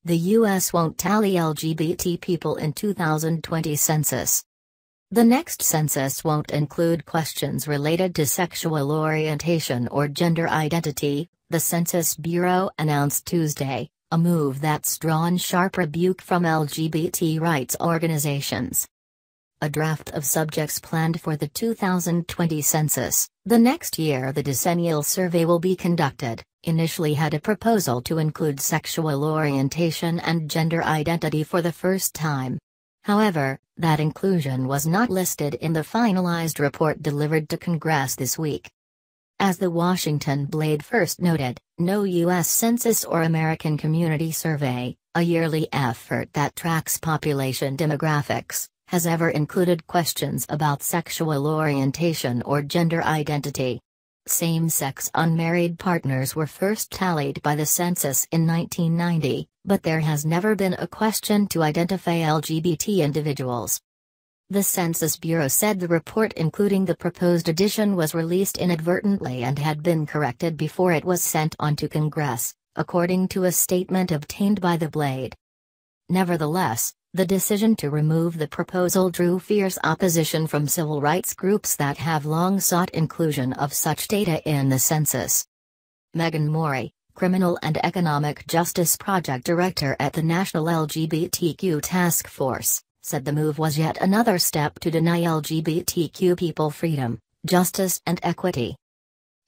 the U.S. won't tally LGBT people in 2020 census. The next census won't include questions related to sexual orientation or gender identity, the Census Bureau announced Tuesday, a move that's drawn sharp rebuke from LGBT rights organizations. A draft of subjects planned for the 2020 census, the next year the decennial survey will be conducted, initially had a proposal to include sexual orientation and gender identity for the first time. However, that inclusion was not listed in the finalized report delivered to Congress this week. As the Washington Blade first noted, no U.S. Census or American Community Survey, a yearly effort that tracks population demographics, has ever included questions about sexual orientation or gender identity. Same-sex unmarried partners were first tallied by the census in 1990, but there has never been a question to identify LGBT individuals. The Census Bureau said the report including the proposed addition was released inadvertently and had been corrected before it was sent on to Congress, according to a statement obtained by the Blade. Nevertheless, the decision to remove the proposal drew fierce opposition from civil rights groups that have long sought inclusion of such data in the census. Megan Morey, Criminal and Economic Justice Project Director at the National LGBTQ Task Force, said the move was yet another step to deny LGBTQ people freedom, justice and equity.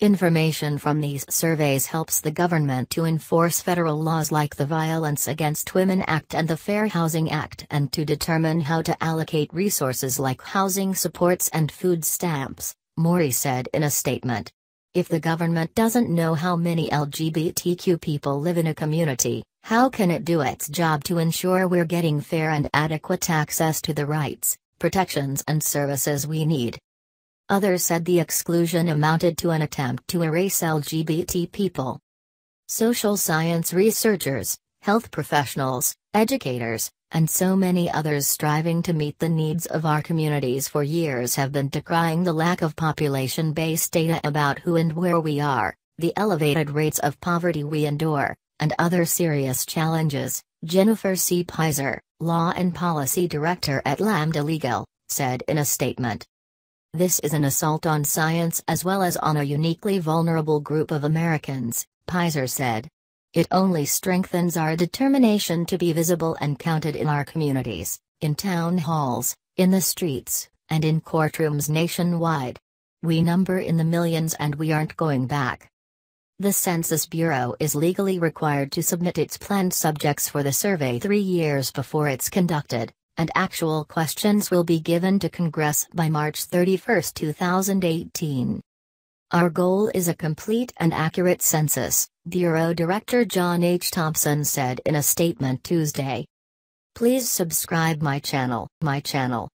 Information from these surveys helps the government to enforce federal laws like the Violence Against Women Act and the Fair Housing Act and to determine how to allocate resources like housing supports and food stamps, Morey said in a statement. If the government doesn't know how many LGBTQ people live in a community, how can it do its job to ensure we're getting fair and adequate access to the rights, protections and services we need? Others said the exclusion amounted to an attempt to erase LGBT people. Social science researchers, health professionals, educators, and so many others striving to meet the needs of our communities for years have been decrying the lack of population-based data about who and where we are, the elevated rates of poverty we endure, and other serious challenges, Jennifer C. Pizer, Law and Policy Director at Lambda Legal, said in a statement. This is an assault on science as well as on a uniquely vulnerable group of Americans, Pizer said. It only strengthens our determination to be visible and counted in our communities, in town halls, in the streets, and in courtrooms nationwide. We number in the millions and we aren't going back. The Census Bureau is legally required to submit its planned subjects for the survey 3 years before it's conducted, and actual questions will be given to Congress by March 31, 2018. Our goal is a complete and accurate census, Bureau Director John H. Thompson said in a statement Tuesday. Please subscribe my channel.